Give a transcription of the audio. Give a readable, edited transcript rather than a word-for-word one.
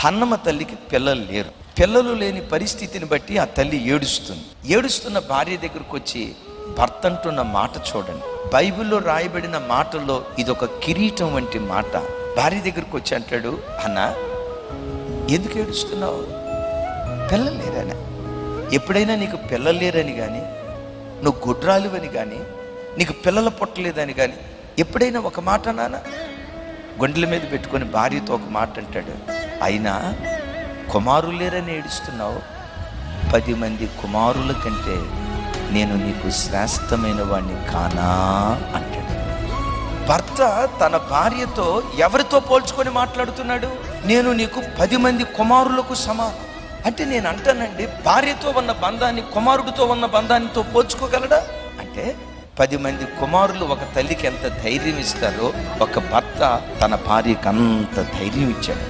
హన్నమ్మ తల్లికి పిల్లలు లేరు. పిల్లలు లేని పరిస్థితిని బట్టి ఆ తల్లి ఏడుస్తున్న భార్య దగ్గరకు వచ్చి భర్త అంటున్న మాట చూడండి. బైబిల్లో రాయబడిన మాటల్లో ఇదొక కిరీటం వంటి మాట. భార్య దగ్గరకు వచ్చి అంటాడు, అన్న ఎందుకు ఏడుస్తున్నావు? పిల్లలు లేరని. ఎప్పుడైనా నీకు పిల్లలు లేరని కానీ, నువ్వు గుడ్రాలువని కానీ, నీకు పిల్లలు పుట్టలేదని కానీ ఎప్పుడైనా ఒక మాట నాన్న గుండెల మీద పెట్టుకొని భార్యతో ఒక మాట అంటాడు, అయినా కుమారులు లేరని ఏడుస్తున్నావు, 10 మంది కుమారుల కంటే నేను నీకు శ్రేష్టమైన వాడిని కానా అంటాడు. భర్త తన భార్యతో ఎవరితో పోల్చుకొని మాట్లాడుతున్నాడు? నేను నీకు 10 మంది కుమారులకు సమానం. అంటే నేను అంటానండి, భార్యతో ఉన్న బంధాన్ని కుమారుడితో ఉన్న బంధానితో పోల్చుకోగలడా? అంటే 10 మంది కుమారులు ఒక తల్లికి ఎంత ధైర్యం ఇస్తారో ఒక భర్త తన భార్యకి అంత ధైర్యం ఇచ్చాడు.